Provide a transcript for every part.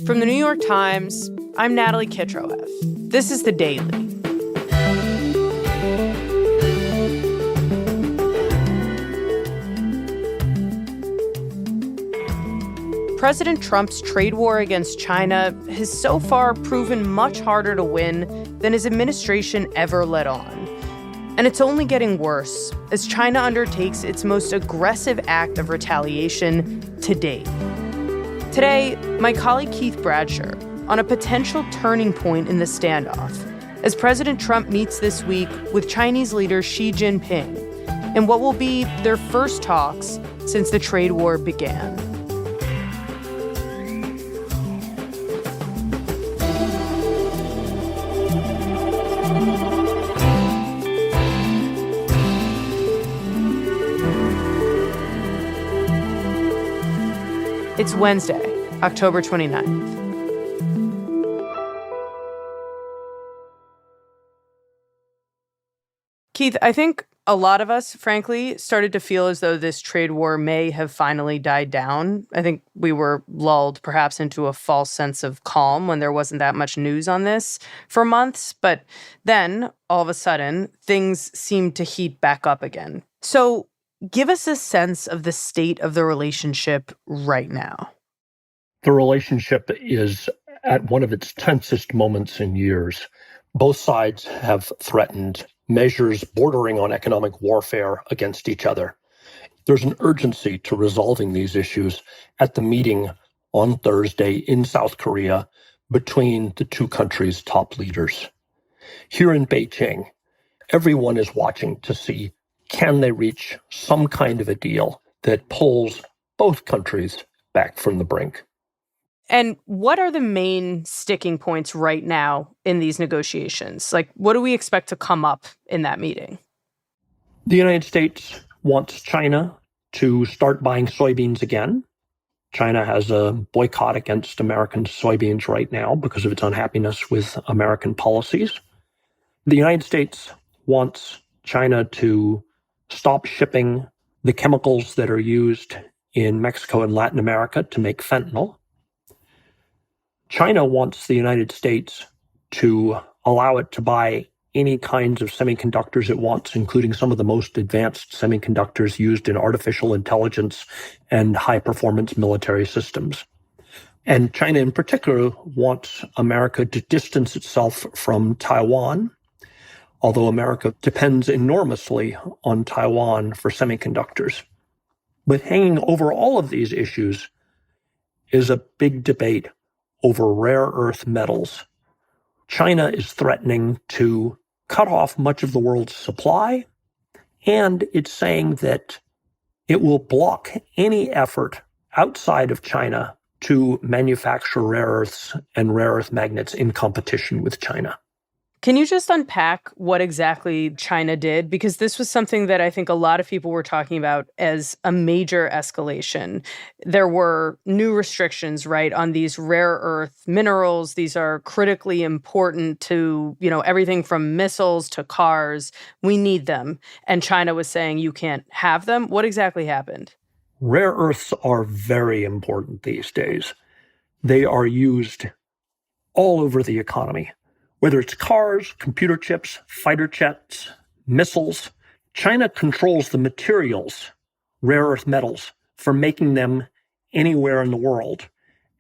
From the New York Times, I'm Natalie Kitroeff. This is The Daily. President Trump's trade war against China has so far proven much harder to win than his administration ever let on. And it's only getting worse as China undertakes its most aggressive act of retaliation to date. Today, my colleague Keith Bradsher on a potential turning point in the standoff as President Trump meets this week with Chinese leader Xi Jinping in what will be their first talks since the trade war began. It's Wednesday, October 29th. Keith, I think a lot of us, frankly, started to feel as though this trade war may have finally died down. I think we were lulled perhaps into a false sense of calm when there wasn't that much news on this for months. But then, all of a sudden, things seemed to heat back up again. So give us a sense of the state of the relationship right now. The relationship is at one of its tensest moments in years. Both sides have threatened measures bordering on economic warfare against each other. There's an urgency to resolving these issues at the meeting on Thursday in South Korea between the two countries' top leaders. Here in Beijing, everyone is watching to see, can they reach some kind of a deal that pulls both countries back from the brink? And what are the main sticking points right now in these negotiations? Like, what do we expect to come up in that meeting? The United States wants China to start buying soybeans again. China has a boycott against American soybeans right now because of its unhappiness with American policies. The United States wants China to stop shipping the chemicals that are used in Mexico and Latin America to make fentanyl. China wants the United States to allow it to buy any kinds of semiconductors it wants, including some of the most advanced semiconductors used in artificial intelligence and high-performance military systems. And China in particular wants America to distance itself from Taiwan, although America depends enormously on Taiwan for semiconductors. But hanging over all of these issues is a big debate over rare earth metals. China is threatening to cut off much of the world's supply, and it's saying that it will block any effort outside of China to manufacture rare earths and rare earth magnets in competition with China. Can you just unpack what exactly China did? Because this was something that I think a lot of people were talking about as a major escalation. There were new restrictions, right, on these rare earth minerals. These are critically important to, everything from missiles to cars. We need them. And China was saying you can't have them. What exactly happened? Rare earths are very important these days. They are used all over the economy. Whether it's cars, computer chips, fighter jets, missiles, China controls the materials, rare earth metals, for making them anywhere in the world.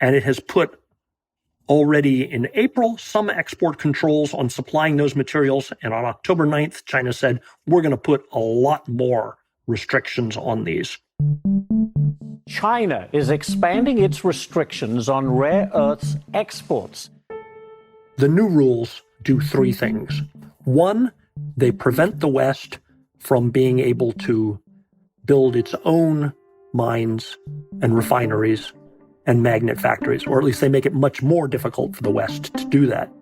And it has put already in April some export controls on supplying those materials. And on October 9th, China said, we're going to put a lot more restrictions on these. China is expanding its restrictions on rare earths exports. The new rules do three things. One, they prevent the West from being able to build its own mines and refineries and magnet factories, or at least they make it much more difficult for the West to do that.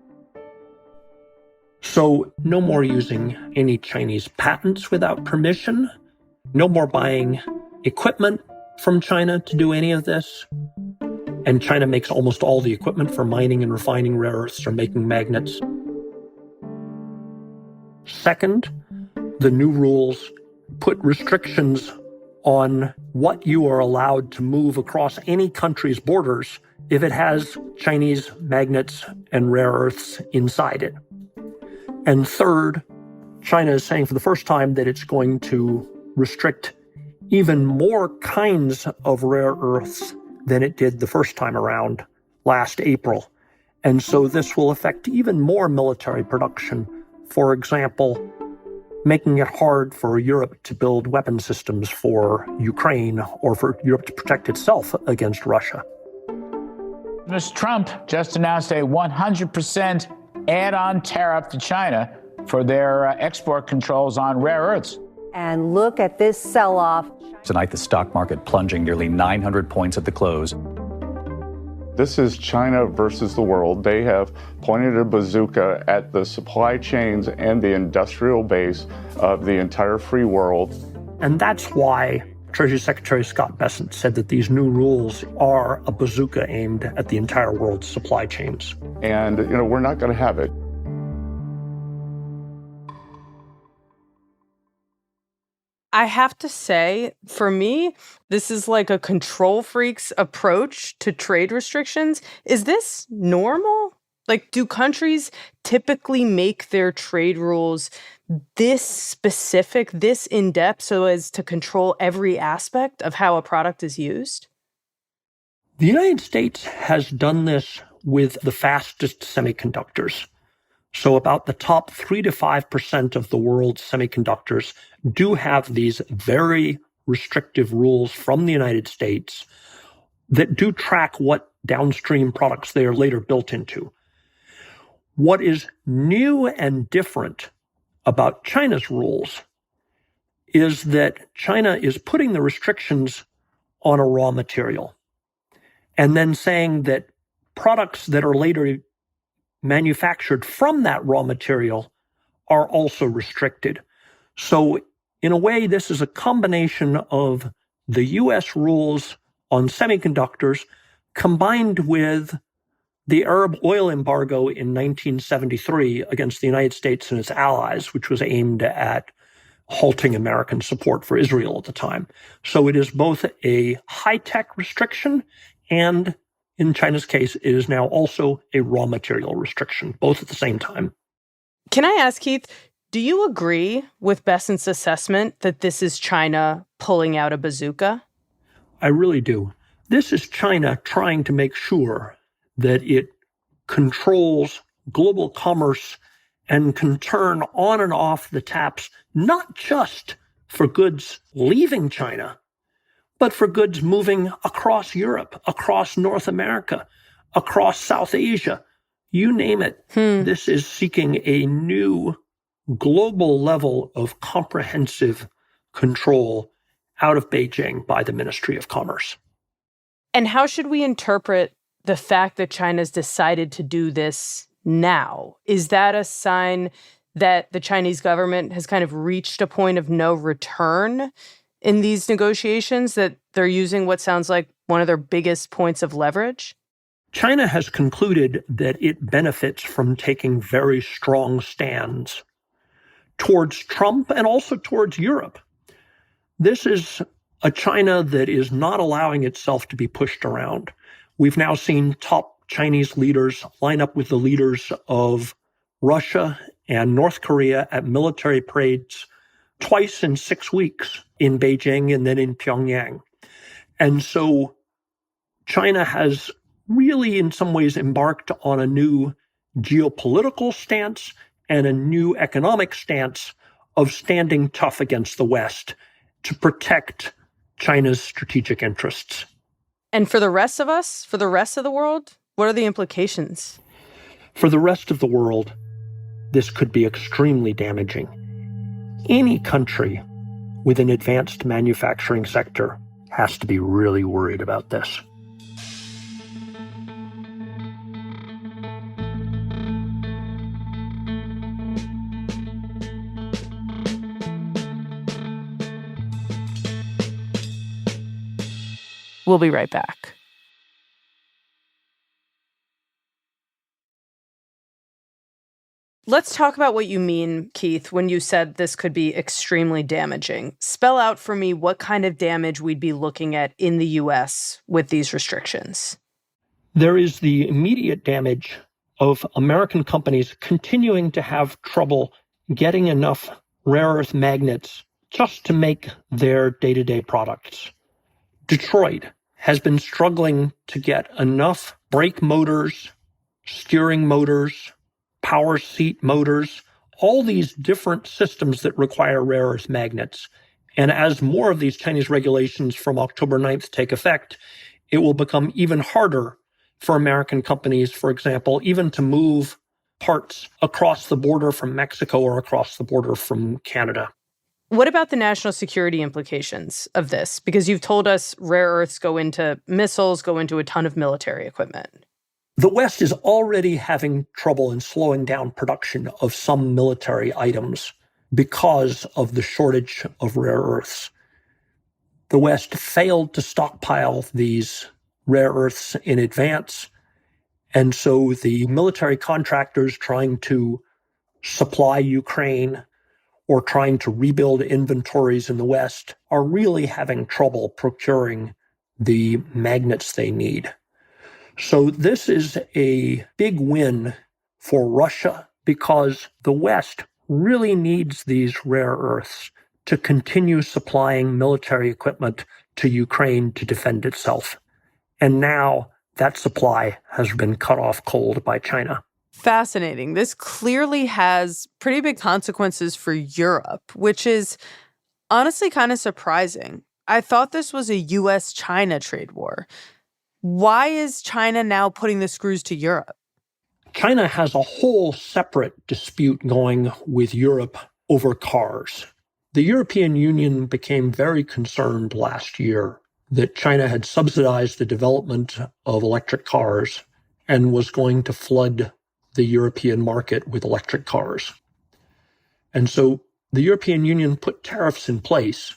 So no more using any Chinese patents without permission, no more buying equipment from China to do any of this. And China makes almost all the equipment for mining and refining rare earths or making magnets. Second, the new rules put restrictions on what you are allowed to move across any country's borders if it has Chinese magnets and rare earths inside it. And third, China is saying for the first time that it's going to restrict even more kinds of rare earths than it did the first time around last April. And so this will affect even more military production. For example, making it hard for Europe to build weapon systems for Ukraine or for Europe to protect itself against Russia. Mr. Trump just announced a 100% add-on tariff to China for their export controls on rare earths. And look at this sell-off. Tonight, the stock market plunging nearly 900 points at the close. This is China versus the world. They have pointed a bazooka at the supply chains and the industrial base of the entire free world. And that's why Treasury Secretary Scott Bessent said that these new rules are a bazooka aimed at the entire world's supply chains. And, we're not going to have it. I have to say, for me, this is like a control freak's approach to trade restrictions. Is this normal? Like, do countries typically make their trade rules this specific, this in-depth, so as to control every aspect of how a product is used? The United States has done this with the fastest semiconductors. So about the top 3 to 5% of the world's semiconductors do have these very restrictive rules from the United States that do track what downstream products they are later built into. What is new and different about China's rules is that China is putting the restrictions on a raw material and then saying that products that are later manufactured from that raw material are also restricted. So in a way, this is a combination of the U.S. rules on semiconductors combined with the Arab oil embargo in 1973 against the United States and its allies, which was aimed at halting American support for Israel at the time. So it is both a high-tech restriction and, in China's case, it is now also a raw material restriction, both at the same time. Can I ask, Keith, do you agree with Bessent's assessment that this is China pulling out a bazooka? I really do. This is China trying to make sure that it controls global commerce and can turn on and off the taps, not just for goods leaving China, but for goods moving across Europe, across North America, across South Asia, you name it. This is seeking a new global level of comprehensive control out of Beijing by the Ministry of Commerce. And how should we interpret the fact that China's decided to do this now? Is that a sign that the Chinese government has kind of reached a point of no return in these negotiations, that they're using what sounds like one of their biggest points of leverage? China has concluded that it benefits from taking very strong stands towards Trump and also towards Europe. This is a China that is not allowing itself to be pushed around. We've now seen top Chinese leaders line up with the leaders of Russia and North Korea at military parades twice in 6 weeks in Beijing and then in Pyongyang. And so China has really in some ways embarked on a new geopolitical stance and a new economic stance of standing tough against the West to protect China's strategic interests. And for the rest of us, for the rest of the world, what are the implications? For the rest of the world, this could be extremely damaging. Any country with an advanced manufacturing sector has to be really worried about this. We'll be right back. Let's talk about what you mean, Keith, when you said this could be extremely damaging. Spell out for me what kind of damage we'd be looking at in the U.S. with these restrictions. There is the immediate damage of American companies continuing to have trouble getting enough rare earth magnets just to make their day-to-day products. Detroit has been struggling to get enough brake motors, steering motors, power seat motors, all these different systems that require rare earth magnets. And as more of these Chinese regulations from October 9th take effect, it will become even harder for American companies, for example, even to move parts across the border from Mexico or across the border from Canada. What about the national security implications of this? Because you've told us rare earths go into missiles, go into a ton of military equipment. The West is already having trouble in slowing down production of some military items because of the shortage of rare earths. The West failed to stockpile these rare earths in advance, and so the military contractors trying to supply Ukraine or trying to rebuild inventories in the West are really having trouble procuring the magnets they need. So this is a big win for Russia because the West really needs these rare earths to continue supplying military equipment to Ukraine to defend itself. And now that supply has been cut off cold by China. Fascinating. This clearly has pretty big consequences for Europe, which is honestly kind of surprising. I thought this was a U.S.-China trade war. Why is China now putting the screws to Europe? China has a whole separate dispute going with Europe over cars. The European Union became very concerned last year that China had subsidized the development of electric cars and was going to flood the European market with electric cars. And so the European Union put tariffs in place,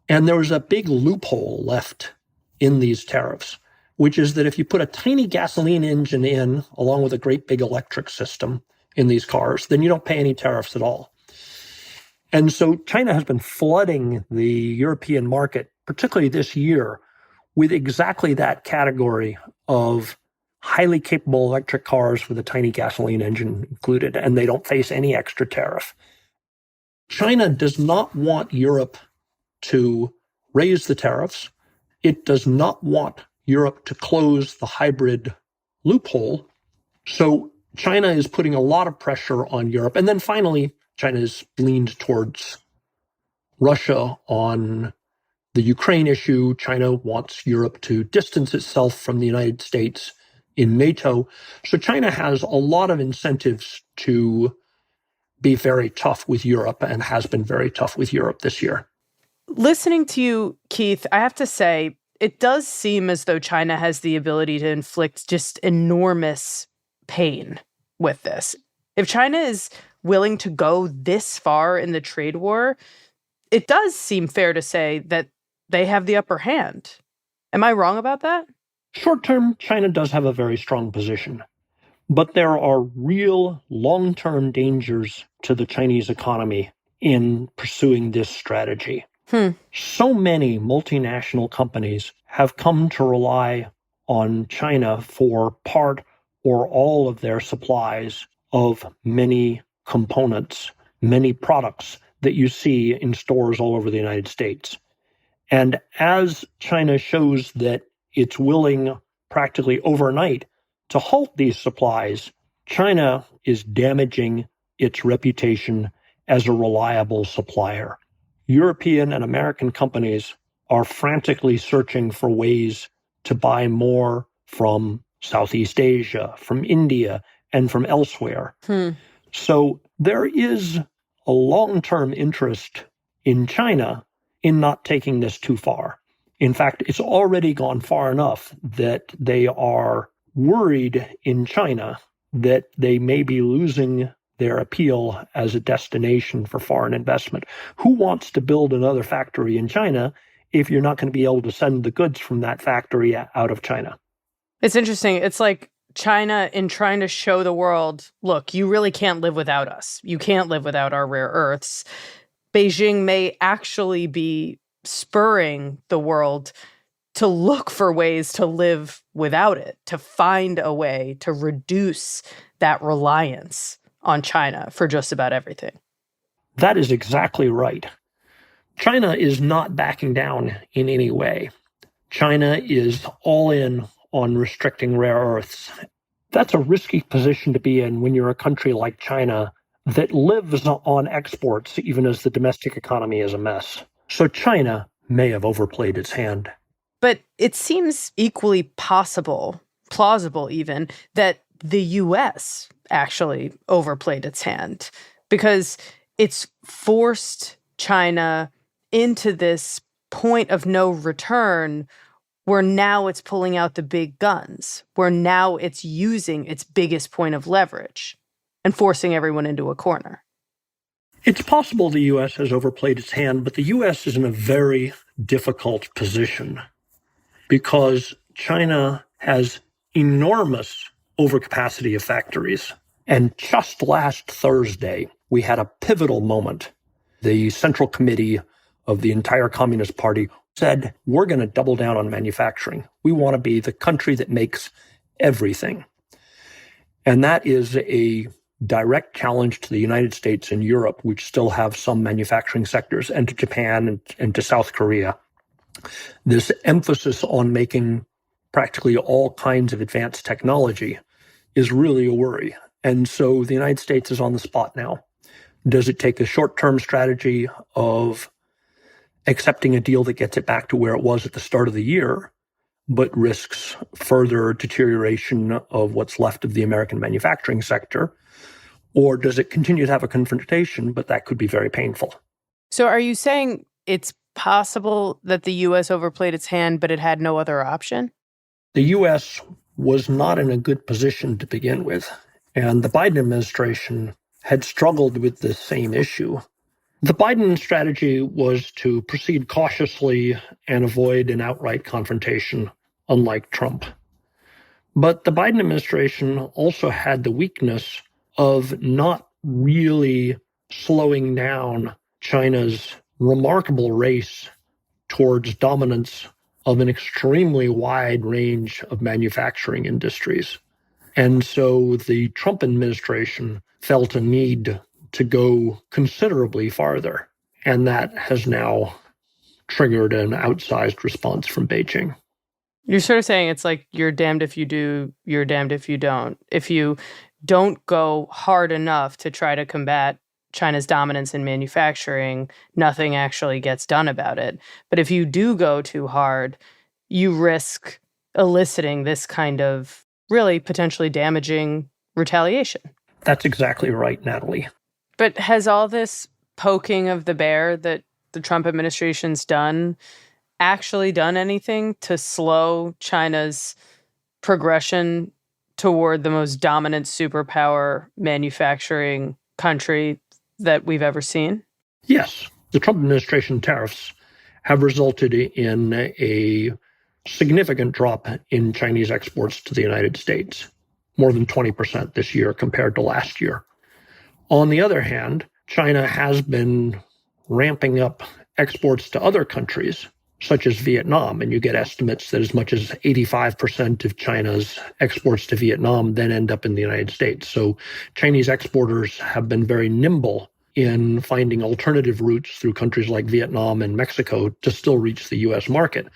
and there was a big loophole left in these tariffs, which is that if you put a tiny gasoline engine in, along with a great big electric system in these cars, then you don't pay any tariffs at all. And so China has been flooding the European market, particularly this year, with exactly that category of highly capable electric cars with a tiny gasoline engine included, and they don't face any extra tariff. China does not want Europe to raise the tariffs. It does not want Europe to close the hybrid loophole. So China is putting a lot of pressure on Europe. And then finally, China has leaned towards Russia on the Ukraine issue. China wants Europe to distance itself from the United States in NATO. So China has a lot of incentives to be very tough with Europe and has been very tough with Europe this year. Listening to you, Keith, I have to say, it does seem as though China has the ability to inflict just enormous pain with this. If China is willing to go this far in the trade war, it does seem fair to say that they have the upper hand. Am I wrong about that? Short term, China does have a very strong position, but there are real long-term dangers to the Chinese economy in pursuing this strategy. So many multinational companies have come to rely on China for part or all of their supplies of many components, many products that you see in stores all over the United States. And as China shows that it's willing practically overnight to halt these supplies, China is damaging its reputation as a reliable supplier. European and American companies are frantically searching for ways to buy more from Southeast Asia, from India, and from elsewhere. So there is a long-term interest in China in not taking this too far. In fact, it's already gone far enough that they are worried in China that they may be losing their appeal as a destination for foreign investment. Who wants to build another factory in China if you're not going to be able to send the goods from that factory out of China? It's interesting. It's like China, in trying to show the world, look, you really can't live without us. You can't live without our rare earths. Beijing may actually be spurring the world to look for ways to live without it, to find a way to reduce that reliance on China for just about everything. That is exactly right. China is not backing down in any way. China is all in on restricting rare earths. That's a risky position to be in when you're a country like China that lives on exports even as the domestic economy is a mess. So China may have overplayed its hand. But it seems equally possible, plausible even, that the U.S. actually overplayed its hand because it's forced China into this point of no return where now it's pulling out the big guns, where now it's using its biggest point of leverage and forcing everyone into a corner. It's possible the U.S. has overplayed its hand, but the U.S. is in a very difficult position because China has enormous overcapacity of factories. And just last Thursday, we had a pivotal moment. The Central Committee of the entire Communist Party said, we're going to double down on manufacturing. We want to be the country that makes everything. And that is a direct challenge to the United States and Europe, which still have some manufacturing sectors, and to Japan and to South Korea. This emphasis on making practically all kinds of advanced technology is really a worry. And so the United States is on the spot now. Does it take a short-term strategy of accepting a deal that gets it back to where it was at the start of the year, but risks further deterioration of what's left of the American manufacturing sector? Or does it continue to have a confrontation, but that could be very painful? So are you saying it's possible that the U.S. overplayed its hand, but it had no other option? The U.S. was not in a good position to begin with, and the Biden administration had struggled with the same issue. The Biden strategy was to proceed cautiously and avoid an outright confrontation, unlike Trump. But the Biden administration also had the weakness of not really slowing down China's remarkable race towards dominance of an extremely wide range of manufacturing industries. And so the Trump administration felt a need to go considerably farther. And that has now triggered an outsized response from Beijing. You're sort of saying it's like you're damned if you do, you're damned if you don't. If you don't go hard enough to try to combat China's dominance in manufacturing, nothing actually gets done about it. But if you do go too hard, you risk eliciting this kind of really potentially damaging retaliation. That's exactly right, Natalie. But has all this poking of the bear that the Trump administration's done actually done anything to slow China's progression toward the most dominant superpower manufacturing country that we've ever seen? Yes. The Trump administration tariffs have resulted in a significant drop in Chinese exports to the United States, more than 20% this year compared to last year. On the other hand, China has been ramping up exports to other countries, such as Vietnam, and you get estimates that as much as 85% of China's exports to Vietnam then end up in the United States. So Chinese exporters have been very nimble in finding alternative routes through countries like Vietnam and Mexico to still reach the U.S. market.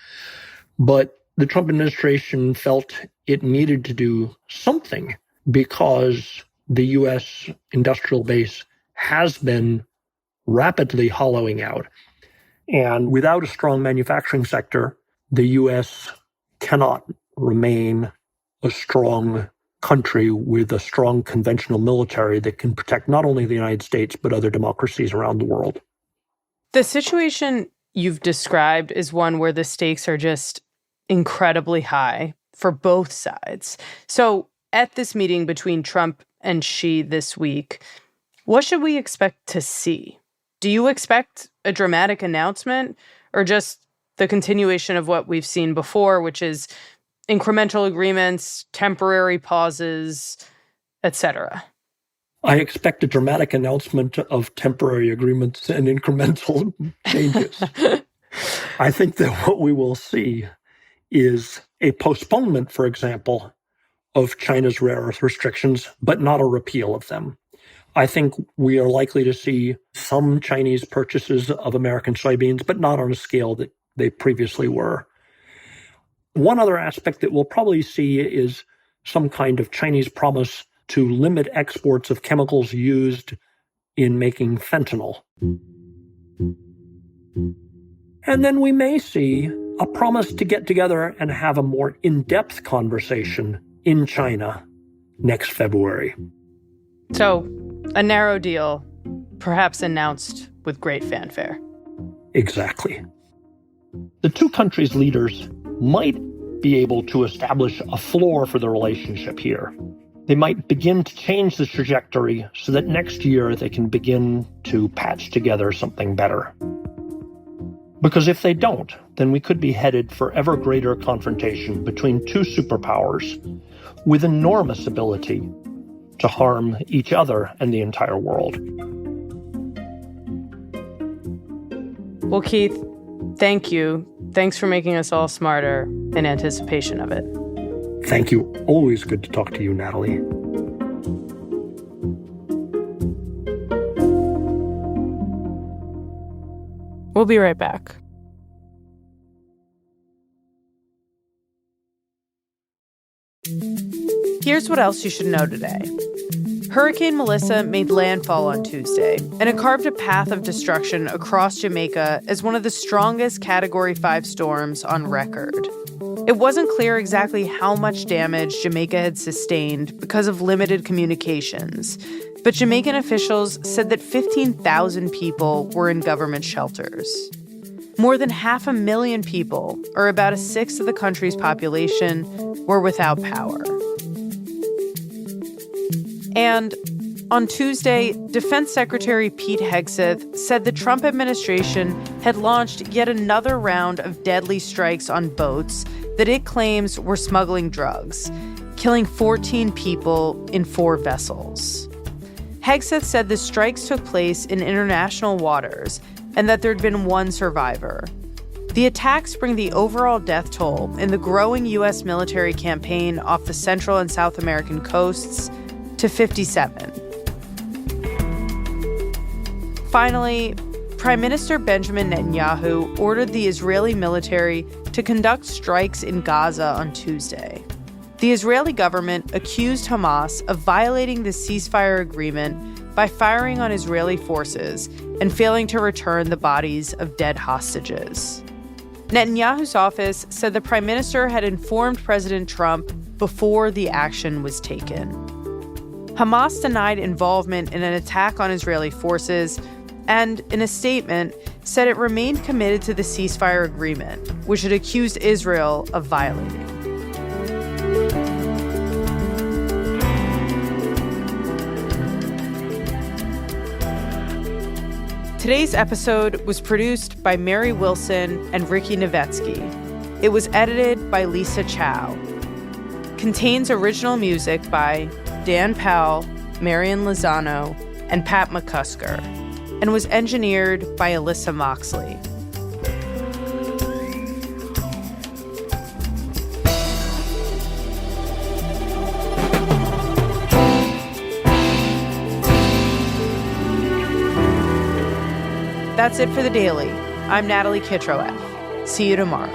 But the Trump administration felt it needed to do something because the U.S. industrial base has been rapidly hollowing out. And without a strong manufacturing sector, the U.S. cannot remain a strong country with a strong conventional military that can protect not only the United States, but other democracies around the world. The situation you've described is one where the stakes are just incredibly high for both sides. So at this meeting between Trump and Xi this week, what should we expect to see? Do you expect a dramatic announcement or just the continuation of what we've seen before, which is incremental agreements, temporary pauses, etc.? I expect a dramatic announcement of temporary agreements and incremental changes. I think that what we will see is a postponement, for example, of China's rare earth restrictions, but not a repeal of them. I think we are likely to see some Chinese purchases of American soybeans, but not on a scale that they previously were. One other aspect that we'll probably see is some kind of Chinese promise to limit exports of chemicals used in making fentanyl. And then we may see a promise to get together and have a more in-depth conversation in China next February. So, a narrow deal, perhaps announced with great fanfare. Exactly. The two countries' leaders might be able to establish a floor for the relationship here. They might begin to change the trajectory so that next year they can begin to patch together something better. Because if they don't, then we could be headed for ever greater confrontation between two superpowers with enormous ability to harm each other and the entire world. Well, Keith, thank you. Thanks for making us all smarter in anticipation of it. Thank you. Always good to talk to you, Natalie. We'll be right back. Here's what else you should know today. Hurricane Melissa made landfall on Tuesday, and it carved a path of destruction across Jamaica as one of the strongest Category 5 storms on record. It wasn't clear exactly how much damage Jamaica had sustained because of limited communications, but Jamaican officials said that 15,000 people were in government shelters. More than 500,000 people, or about a sixth of the country's population, were without power. And on Tuesday, Defense Secretary Pete Hegseth said the Trump administration had launched yet another round of deadly strikes on boats that it claims were smuggling drugs, killing 14 people in 4 vessels. Hegseth said the strikes took place in international waters and that there'd been 1 survivor. The attacks bring the overall death toll in the growing U.S. military campaign off the Central and South American coasts to 57. Finally, Prime Minister Benjamin Netanyahu ordered the Israeli military to conduct strikes in Gaza on Tuesday. The Israeli government accused Hamas of violating the ceasefire agreement by firing on Israeli forces and failing to return the bodies of dead hostages. Netanyahu's office said the prime minister had informed President Trump before the action was taken. Hamas denied involvement in an attack on Israeli forces and, in a statement, said it remained committed to the ceasefire agreement, which it accused Israel of violating. Today's episode was produced by Mary Wilson and Ricky Novetsky. It was edited by Lisa Chow. Contains original music by Dan Powell, Marian Lozano, and Pat McCusker, and was engineered by Alyssa Moxley. That's it for The Daily. I'm Natalie Kitroeff. See you tomorrow.